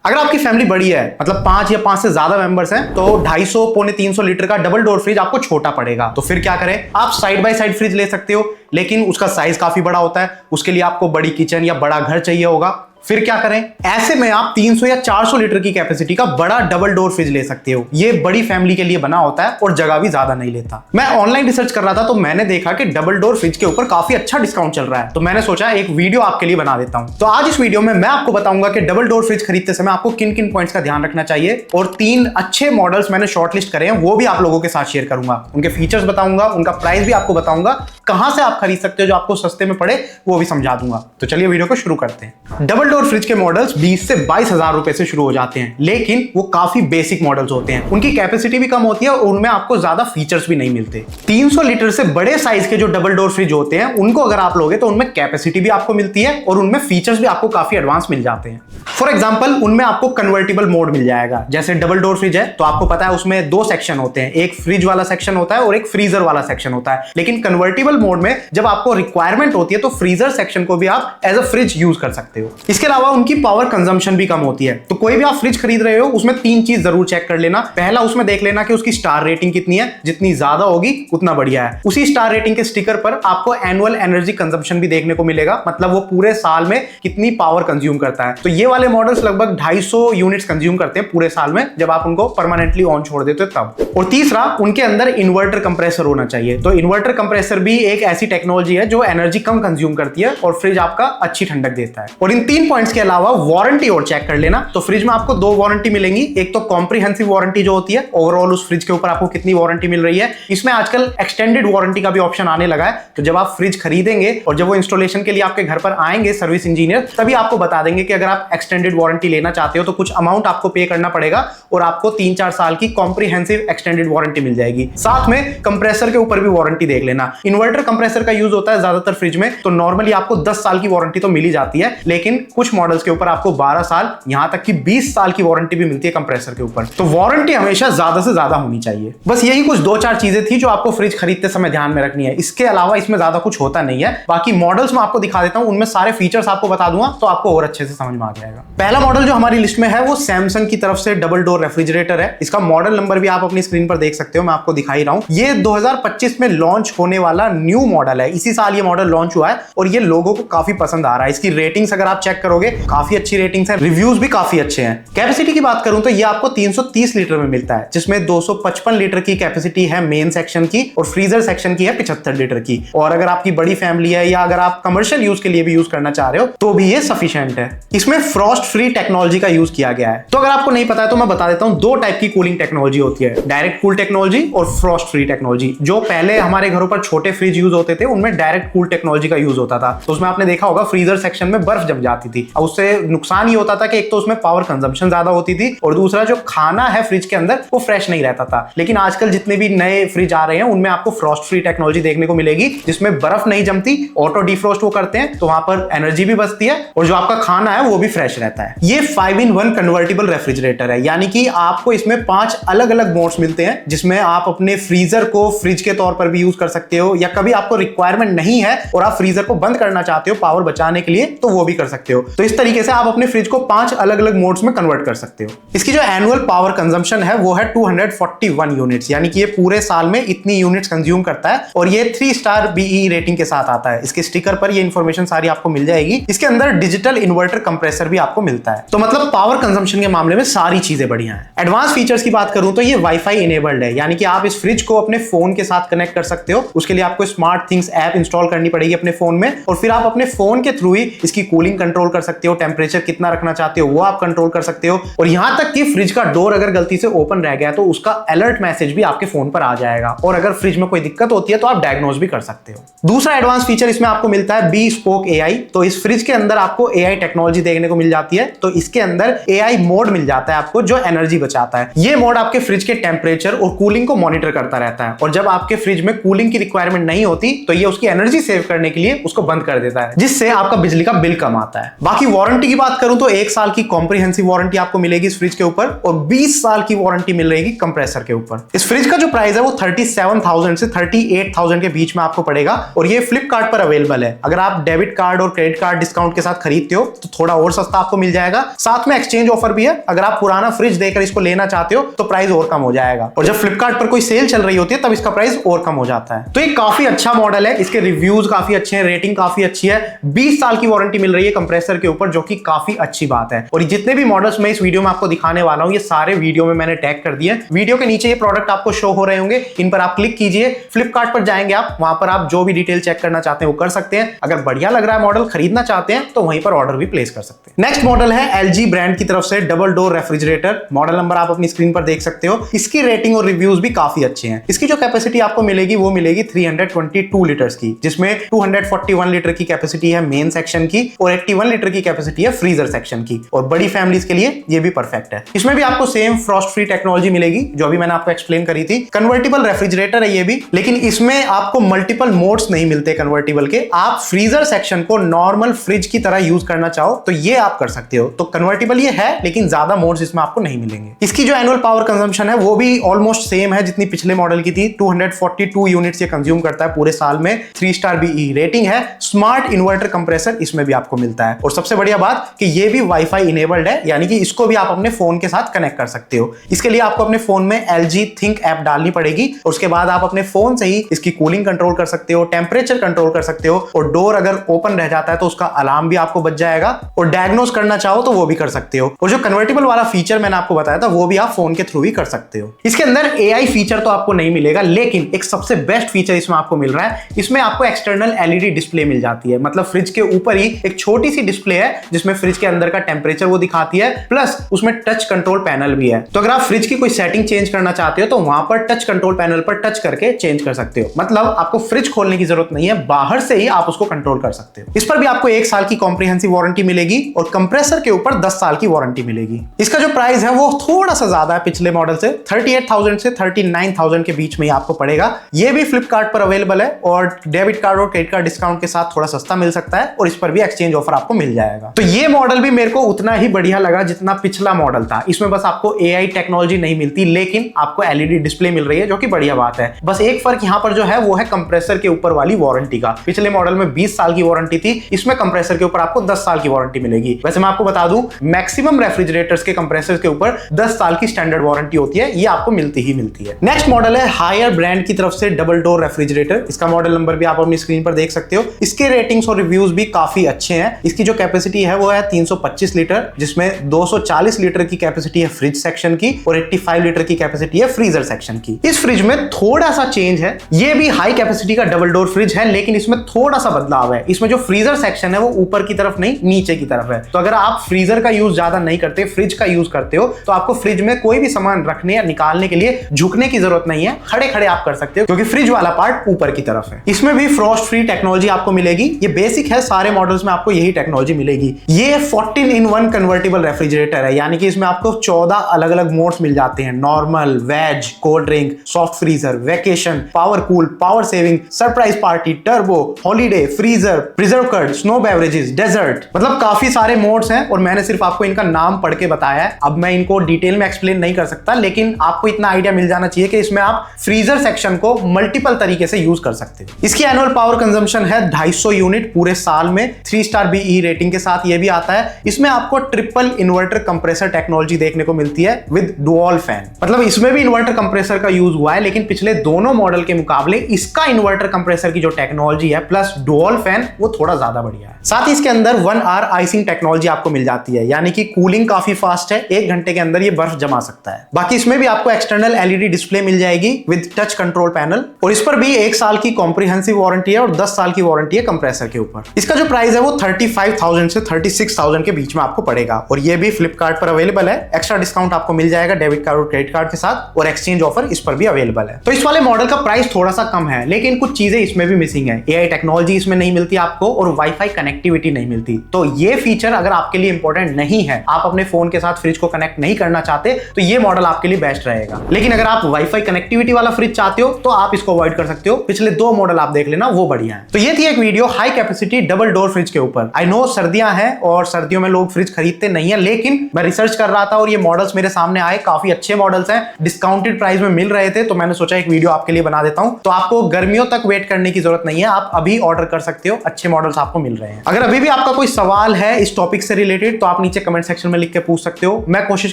अगर आपकी फैमिली बड़ी है, मतलब 5 या 5 से ज्यादा मेंबर्स हैं, तो 250 पौने 300 लीटर का डबल डोर फ्रिज आपको छोटा पड़ेगा। तो फिर क्या करें, आप साइड बाय साइड फ्रिज ले सकते हो, लेकिन उसका साइज काफी बड़ा होता है, उसके लिए आपको बड़ी किचन या बड़ा घर चाहिए होगा। फिर क्या करें, ऐसे में आप 300 या 400 लीटर की कैपेसिटी का बड़ा डबल डोर फ्रिज ले सकते हो। ये बड़ी फैमिली के लिए बना होता है और जगह भी ज्यादा नहीं लेता। मैं ऑनलाइन रिसर्च कर रहा था तो मैंने देखा कि डबल डोर फ्रिज के ऊपर काफी अच्छा डिस्काउंट चल रहा है, तो मैंने सोचा एक वीडियो आपके लिए बना देता हूं। तो आज इस वीडियो में मैं आपको बताऊंगा कि डबल डोर फ्रिज खरीदते समय आपको किन किन पॉइंट्स का ध्यान रखना चाहिए, और 3 अच्छे मॉडल्स मैंने शॉर्टलिस्ट करे हैं, वो भी आप लोगों के साथ शेयर करूंगा। उनके फीचर्स बताऊंगा, उनका प्राइस भी आपको बताऊंगा, कहां से आप खरीद सकते हो जो आपको सस्ते में पड़े वो भी समझा दूंगा। तो चलिए वीडियो को शुरू करते हैं। डबल डोर फ्रिज के मॉडल्स 20 से 22 हजार रुपए से शुरू हो जाते हैं, लेकिन वो काफी बेसिक मॉडल्स होते हैं, उनकी कैपेसिटी भी कम होती है और उनमें आपको ज्यादा फीचर्स भी नहीं मिलते। 300 लीटर से बड़े साइज के जो डबल डोर फ्रिज होते हैं उनको अगर आप लोगे तो उनमें कैपेसिटी भी आपको मिलती है और उनमें फीचर्स भी आपको काफी एडवांस मिल जाते हैं। फॉर एग्जांपल, उनमें आपको कन्वर्टेबल मोड मिल जाएगा। जैसे डबल डोर फ्रिज है तो आपको पता है उसमें 2 सेक्शन होते हैं, एक फ्रिज वाला सेक्शन होता है और एक फ्रीजर वाला सेक्शन होता है। लेकिन कन्वर्टेबल मोड में जब आपको रिक्वायरमेंट होती है तो फ्रीजर सेक्शन को भी आप एज अ फ्रिज यूज कर सकते हो। इसके अलावा उनकी पावर कंजम्पशन भी कम होती है। तो कोई भी आप फ्रिज खरीद रहे हो उसमें 3 चीज जरूर चेक कर लेना। पहला, उसमें देख लेना कि उसकी स्टार रेटिंग कितनी है, जितनी ज्यादा होगी उतना बढ़िया है। उसी स्टार रेटिंग के स्टिकर पर आपको एनुअल एनर्जी कंजम्पशन भी देखने को मिलेगा, मतलब वो पूरे साल में कितनी पावर कंज्यूम करता है। तो ये वाले मॉडल्स लगभग 250 यूनिट्स कंज्यूम करते हैं पूरे साल में, जब आप उनको परमानेंटली ऑन छोड़ देते हो तब। और तीसरा, उनके अंदर इन्वर्टर कंप्रेसर होना चाहिए। तो इन्वर्टर कंप्रेसर भी एक ऐसी टेक्नोलॉजी है जो एनर्जी कम कंज्यूम करती है और फ्रिज आपका अच्छी ठंडक देता है। और इन 3 पॉइंट्स के अलावा वारंटी और चेक कर लेना। तो फ्रिज में आपको 2 वारंटी मिलेंगी। एक तो कॉम्प्रिहेंसिव वारंटी जो होती है, ओवरऑल उस फ्रिज के ऊपर आपको कितनी वारंटी मिल रही है। इसमें आजकल एक्सटेंडेड वारंटी का भी ऑप्शन आने लगा है। तो जब आप फ्रिज खरीदेंगे और जब वो इंस्टॉलेशन के लिए आपके घर पर आएंगे सर्विस इंजीनियर, तभी आपको बता देंगे कि अगर आप एक्सटेंडेड वारंटी लेना चाहते हो तो कुछ अमाउंट आपको पे करना पड़ेगा और आपको 3-4 साल की कॉम्प्रिहेंसिव एक्सटेंडेड वारंटी मिल जाएगी। साथ में कंप्रेसर के ऊपर भी वारंटी देख लेना। इन्वर्टर कंप्रेसर का यूज होता है ज्यादातर फ्रिज में, तो नॉर्मली आपको 10 साल की वारंटी तो मिल ही जाती है, लेकिन कुछ मॉडल्स के ऊपर आपको 12 साल, यहां तक कि 20 साल की वारंटी भी मिलती है कंप्रेसर के ऊपर। तो वारंटी हमेशा ज्यादा से ज्यादा होनी चाहिए। बस यही कुछ 2-4 चीजें थी जो आपको फ्रिज खरीदते समय ध्यान में रखनी है। इसके अलावा इसमें ज्यादा कुछ होता नहीं है। बाकी मॉडल्स में आपको दिखा देता हूं, उनमें सारे फीचर्स आपको बता दूंगा तो आपको और अच्छे से समझ में आ जाएगा। पहला मॉडल जो हमारी लिस्ट में है वो सैमसंग की तरफ से डबल डोर रेफ्रिजरेटर है। इसका मॉडल नंबर भी आप अपनी स्क्रीन पर देख सकते हो, मैं आपको दिखा ही रहा हूं। ये 2025 में लॉन्च होने वाला न्यू मॉडल है। इसी साल ये मॉडल लॉन्च हुआ है और ये लोगों को काफी पसंद आ रहा है। इसकी रेटिंग्स अगर आप चेक करोगे काफी अच्छी रेटिंग्स है, रिव्यूज भी काफी अच्छे हैं। कैपेसिटी की बात करूं तो ये आपको 330 लीटर में मिलता है, जिसमें 255 लीटर की कैपेसिटी है मेन सेक्शन की और फ्रीजर सेक्शन की है 75 लीटर की। और अगर आपकी बड़ी फैमिली है या अगर आप कमर्शियल यूज के लिए भी यूज करना चाह रहे हो तो भी ये सफिशिएंट है। इसमें फ्रॉस्ट फ्री टेक्नोलॉजी का यूज किया गया है। तो अगर आपको नहीं पता है तो मैं बता देता हूं, 2 टाइप की कूलिंग टेक्नोलॉजी होती है, डायरेक्ट कूल टेक्नोलॉजी और फ्रॉस्ट फ्री टेक्नोलॉजी। जो पहले हमारे घरों पर छोटे फ्रिज यूज होते थे उनमें डायरेक्ट कूल टेक्नोलॉजी का यूज होता था। तो उसमें आपने देखा होगा फ्रीजर सेक्शन में बर्फ जम जाती थी। अब उससे नुकसान ये होता था कि एक तो उसमें पावर कंजम्पशन ज्यादा होती थी और दूसरा जो खाना है फ्रिज के अंदर वो फ्रेश नहीं रहता था। लेकिन आजकल जितने भी नए फ्रिज आ रहे हैं उनमें आपको फ्रॉस्ट फ्री टेक्नोलॉजी देखने को मिलेगी, जिसमें बर्फ नहीं जमती, ऑटो डिफ्रोस्ट वो करते हैं, तो वहां पर एनर्जी भी बचती है और जो आपका खाना है वो भी फ्रेश रहता है। ये 5-in-1 कन्वर्टेबल रेफ्रिजरेटर है, यानी कि आपको इसमें 5 अलग अलग मोड्स मिलते हैं, जिसमें आप अपने फ्रीजर को फ्रिज के तौर पर भी यूज कर सकते हो, या कभी आपको रिक्वायरमेंट नहीं है और आप फ्रीजर को बंद करना चाहते हो पावर बचाने के लिए तो वो भी कर सकते हो। तो इस तरीके से आप अपने फ्रिज को 5 अलग अलग मोड्स में कन्वर्ट कर सकते हो। इसकी जो एनुअल पावर कंजम्पशन है वो है 241 यूनिट्स, यानी कि ये पूरे साल में इतनी यूनिट्स कंज्यूम करता है और ये 3 स्टार बीई रेटिंग के साथ आता है। इसके स्टिकर पर ये इंफॉर्मेशन सारी आपको मिल जाएगी। इसके अंदर डिजिटल इन्वर्टर कंप्रेसर भी आपको मिलता है। तो मतलब पावर कंजम्पशन के मामले में सारी चीजें बढ़िया हैं। एडवांस फीचर्स की बात करूं तो ये वाईफाई इनेबल्ड है, यानी कि आप इस फ्रिज को अपने फोन के साथ कनेक्ट कर सकते हो। उसके लिए आपको स्मार्ट थिंग्स ऐप इंस्टॉल करनी पड़ेगी अपने फोन में और फिर आप अपने फोन के थ्रू ही इसकी कूलिंग कंट्रोल कर सकते हो, टेम्परेचर कितना रखना चाहते हो वो आप कंट्रोल कर सकते हो। और यहां तक कि फ्रिज का डोर अगर गलती से ओपन रह गया तो उसका अलर्ट मैसेज भी आपके फोन पर आ जाएगा और अगर फ्रिज में कोई दिक्कत होती है तो आप डायग्नोज भी कर सकते हो। दूसरा एडवांस फीचर इसमें आपको मिलता है bespoke AI। तो इस फ्रिज के अंदर आपको AI टेक्नोलॉजी देखने को मिल जाती है। तो इसके अंदर AI मोड मिल जाता है आपको, जो एनर्जी बचाता है। ये मोड आपके फ्रिज के टेम्परेचर और कूलिंग को मॉनिटर करता रहता है और जब आपके फ्रिज में कूलिंग की रिक्वायरमेंट नहीं होती तो ये उसकी एनर्जी सेव करने के लिए उसको बंद कर देता है, जिससे आपका बिजली का बिल कम आता है। बाकी वारंटी की बात करूं तो 1 साल की कॉम्प्रिहेंसिव वारंटी आपको मिलेगी इस फ्रिज के ऊपर और 20 साल की वारंटी मिल रहेगी कंप्रेसर के ऊपर। इस फ्रिज का जो प्राइस है वो 37,000 से 38,000 के बीच में आपको पड़ेगा और ये फ्लिपकार्ट पर अवेलेबल है। अगर आप डेबिट कार्ड और क्रेडिट कार्ड डिस्काउंट के साथ खरीदते हो तो थोड़ा और सस्ता आपको मिल जाएगा। साथ में एक्सचेंज ऑफर भी है, अगर आप पुराना फ्रिज देकर इसको लेना चाहते हो तो प्राइस और कम हो जाएगा। और जब फ्लिपकार्ट पर कोई सेल चल रही होती है तब इसका प्राइस और कम हो जाता है। तो ये काफी अच्छा मॉडल है, इसके रिव्यूज काफी अच्छे हैं, रेटिंग काफी अच्छी है। 20 साल की वारंटी मिल रही है कंप्रेसर के ऊपर, जो कि काफी अच्छी बात है। और जितने भी मॉडल्स मैं इस वीडियो में आपको दिखाने वाला हूं ये सारे वीडियो में मैंने टैग कर दिए। वीडियो के नीचे ये प्रोडक्ट आपको शो हो रहे होंगे, इन पर आप क्लिक कीजिए। फ्लिपकार्ट पर जाएंगे आप, वहां पर आप जो भी डिटेल चेक करना चाहते हैं वो कर सकते हैं। अगर बढ़िया लग रहा है मॉडल, खरीदना चाहते हैं तो वहीं पर ऑर्डर भी प्लेस कर सकते हैं। नेक्स्ट मॉडल है LG ब्रांड की तरफ से double door refrigerator. Model number आप अपनी स्क्रीन पर देख सकते हो। इसकी रेटिंग और रिव्यूज भी काफी अच्छे हैं। इसकी जो कैपेसिटी आपको मिलेगी वो मिलेगी 322 लीटर्स की, जिसमें 241 लीटर की कैपेसिटी है मेन सेक्शन की और 81 लीटर की कैपेसिटी है फ्रीजर सेक्शन की। और बड़ी फैमिलीज के लिए ये भी परफेक्ट है। इसमें भी आपको सेम फ्रॉस्ट फ्री टेक्नोलॉजी मिलेगी जो अभी मैंने आपको एक्सप्लेन करी थी। कन्वर्टेबल रेफ्रिजरेटर है ये भी, लेकिन इसमें आपको मल्टीपल मोड्स नहीं मिलते कन्वर्टेबल के। आप फ्रीजर सेक्शन को नॉर्मल फ्रिज की तरह यूज करना चाहो तो ये आप कर सकते हो। तो कन्वर्टेबल ये है, लेकिन ज्यादा मोड्स इसमें आपको नहीं मिलेंगे। इसकी जो एनुअल पावर कंजम्पशन है वो भी ऑलमोस्ट सेम है जितनी पिछले मॉडल की थी। 242 यूनिट्स ये कंज्यूम करता है पूरे साल में। 3 स्टार BE रेटिंग है। स्मार्ट इन्वर्टर कंप्रेसर इसमें भी आपको मिलता है। और सबसे बढ़िया बात कि ये भी वाईफाई इनेबल्ड है, यानी कि इसको भी आप अपने फोन के साथ कनेक्ट कर सकते हो। इसके लिए आपको अपने फोन में LG थिंक ऐप डालनी पड़ेगी और उसके बाद आप अपने फोन से ही इसकी कूलिंग कंट्रोल कर सकते हो, टेम्परेचर कंट्रोल कर सकते हो और डोर अगर ओपन रह जाता है तो उसका अलार्म भी आपको बच जाएगा और डायग्नोस करना चाहो तो वो भी कर सकते हो। और जो कन्वर्टेबल वाला फीचर मैंने आपको बताया था वो भी आप फोन के थ्रू ही कर सकते हो। इसके अंदर AI फीचर तो आपको नहीं मिलेगा, लेकिन एक सबसे बेस्ट फीचर इसमें आपको मिल रहा है। इसमें आपको एक्सटर्नल LED डिस्प्ले मिल जाती है। मतलब फ्रिज के ऊपर ही एक छोटी सी डिस्प्ले है जिसमें फ्रिज के अंदर का टेम्परेचर वो दिखाती है, प्लस उसमें टच कंट्रोल पैनल भी है। तो अगर आप फ्रिज की कोई सेटिंग चेंज करना चाहते हो तो वहां पर टच कंट्रोल पैनल पर टच करके चेंज कर सकते हो। मतलब आपको फ्रिज खोलने की जरूरत नहीं है, बाहर से ही आप उसको कंट्रोल कर सकते हो। इस पर भी आपको 1 साल की कॉम्प्रिहेंसिव वारंटी मिलेगी और कंप्रेसर के ऊपर 10 साल की वारंटी मिलेगी। इसका जो प्राइस है वो थोड़ा सा ज्यादा है पिछले मॉडल से। 38,000 से 39,000 के बीच में ही आपको पड़ेगा। ये भी फ्लिपकार्ट पर अवेलेबल है और डेबिट कार्ड और क्रेडिट कार्ड डिस्काउंट के साथ थोड़ा सस्ता मिल सकता है और इस पर भी एक्सचेंज ऑफर आपको मिल जाएगा। तो ये मॉडल भी मेरे को उतना ही बढ़िया लगा जितना पिछला मॉडल था। इसमें बस आपको AI टेक्नोलॉजी नहीं मिलती, लेकिन आपको LED डिस्प्ले मिल रही है, जो कि बढ़िया बात है। बस एक फर्क यहाँ पर जो है वो है कंप्रेसर के ऊपर वाली वारंटी का। पिछले मॉडल में 20 साल की वारंटी थी, इसमें कंप्रेसर के ऊपर आपको 10 साल की वारंटी मिलेगी। वैसे मैं आपको बता दूं, मैक्सिमम रेफ्रिजरेटर्स के कंप्रेसर के ऊपर 10 साल की स्टैंडर्ड वारंटी होती है, ये आपको मिलती ही मिलती है। नेक्स्ट मॉडल है हायर ब्रांड की तरफ से डबल डोर रेफ्रिजरेटर। इसका मॉडल नंबर भी आप अपनी स्क्रीन पर देख सकते हो। इसके रेटिंग्स और रिव्यूज भी काफी अच्छे हैं। इसकी जो कैपेसिटी है वो है 325 लीटर, जिसमें 240 लीटर की कैपेसिटी है फ्रिज सेक्शन की और 85 लीटर की कैपेसिटी है फ्रीजर सेक्शन की। इस फ्रिज में थोड़ा सा चेंज है। ये भी हाई कैपेसिटी का डबल डोर फ्रिज है, लेकिन इसमें थोड़ा सा बदलाव है। इसमें जो फ्रीजर सेक्शन है वो ऊपर की तरफ नहीं, नीचे की तरफ है। तो अगर आप फ्रीजर का यूज ज्यादा नहीं करते, फ्रिज का यूज करते हो, तो आपको फ्रिज में कोई भी सामान रखने या निकालने के लिए झुकने की जरूरत नहीं है। खड़े खड़े आप कर सकते हो क्योंकि फ्रिज वाला पार्ट ऊपर की तरफ है। इसमें भी फ्रॉस्ट फ्री टेक्नोलॉजी आपको मिलेगी। ये बेसिक है, सारे मॉडल्स में आपको यही टेक्नोलॉजी मिलेगी। ये 14-in-1 कन्वर्टेबल रेफ्रिजरेटर है, यानी कि इसमें आपको 14 अलग अलग मोड्स मिल जाते हैं। Normal, veg, cold drink, soft freezer, vacation, power cool, power saving, surprise party, turbo, holiday, freezer, preserve curd, snow beverages, dessert. मतलब काफी सारे मोड्स हैं और मैंने सिर्फ आपको इनका नाम पढ़ के बताया है। अब मैं इनको डिटेल में एक्सप्लेन नहीं कर सकता, लेकिन आपको इतना आइडिया मिल जाना चाहिए कि इसमें आप फ्रीजर सेक्शन को मल्टीपल तरीके से यूज कर सकते हो। इसकी एनुअल पावर कंजम्पशन है 250 यूनिट पूरे साल में। 3 स्टार BE रेटिंग के साथ ये भी आता है। इसमें आपको ट्रिपल इन्वर्टर कंप्रेसर टेक्नोलॉजी देखने को मिलती है विद डुअल फैन। मतलब इसमें भी इन्वर्टर कंप्रेसर का यूज हुआ है, लेकिन पिछले दोनों मॉडल के मुकाबले इसका इन्वर्टर कंप्रेसर की जो टेक्नोलॉजी है प्लस डुअल फैन वो थोड़ा ज्यादा बढ़िया है। साथ ही इसके अंदर 1 आवर आइसिंग टेक्नोलॉजी आपको मिल जाती है, यानी कि कूलिंग काफी फास्ट है। 1 घंटे के अंदर ये बर्फ जमा सकता है। बाकी इसमें भी आपको एक्सटर्नल LED डिस्प्ले मिल जाएगी विद टच कंट्रोल पैनल और इस पर भी 1 साल की कॉम्प्रिहेंसिव वारंटी है और 10 साल की वारंटी है कंप्रेसर के ऊपर। इसका जो प्राइस है वो 35,000 से 36,000 के बीच में आपको पड़ेगा और ये भी फ्लिपकार्ट पर अवेलेबल है। एक्स्ट्रा डिस्काउंट आपको मिल जाएगा डेबिट कार्ड और क्रेडिट कार्ड के साथ और एक्सचेंज ऑफर इस पर भी अवेलेबल है। तो इस वाले मॉडल का प्राइस थोड़ा सा कम है, लेकिन कुछ चीजें इसमें भी मिसिंग है। AI टेक्नोलॉजी इसमें नहीं मिलती आपको और वाईफाई कनेक्टिविटी नहीं मिलती। तो ये फीचर अगर आपके लिए इंपॉर्टेंट नहीं है, आप अपने फोन के साथ फ्रिज को कनेक्ट नहीं करना चाहते, तो ये मॉडल आपके लिए बेस्ट रहेगा। लेकिन अगर आप वाईफाई कनेक्टिविटी वाला फ्रिज चाहते हो तो आप इसको अवॉइड कर सकते हो। पिछले 2 मॉडल आप देख लेना, वो बढ़िया है। तो ये थी एक video high capacity double door fridge के ऊपर। आई नो सर्दियां हैं और सर्दियों में लोग फ्रिज खरीदते नहीं है, लेकिन मैं रिसर्च कर रहा था और ये मॉडल्स मेरे सामने आए, काफी अच्छे मॉडल्स हैं, डिस्काउंटेड प्राइस में मिल रहे थे, तो मैंने सोचा एक वीडियो आपके लिए बना देता हूं। तो आपको गर्मियों तक वेट करने की जरूरत नहीं है, आप अभी ऑर्डर कर सकते हो, अच्छे मॉडल्स आपको मिल रहे हैं। अगर अभी भी आपका कोई सवाल है इस टॉपिक से रिलेटेड तो आप नीचे कमेंट सेक्शन में लिख के पूछ सकते हो, मैं कोशिश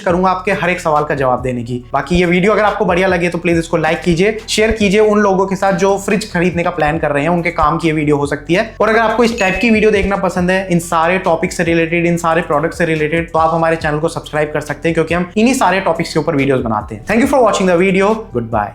करूंगा आपके हर एक सवाल का जवाब देने की। बाकी ये वीडियो अगर आपको बढ़िया लगे तो प्लीज इसको लाइक कीजिए, शेयर कीजिए उन लोगों के साथ जो फ्रिज खरीदने का प्लान कर रहे हैं, उनके काम की ये वीडियो हो सकती है। और अगर आपको इस टाइप की वीडियो देखना पसंद है, इन सारे टॉपिक से रिलेटेड, इन सारे प्रोडक्ट से रिलेटेड, तो आप हमारे चैनल को सब्सक्राइब कर सकते हैं, क्योंकि हम इन्हीं सारे टॉपिक्स के ऊपर वीडियोस बनाते हैं। Thank you for watching the video, good bye.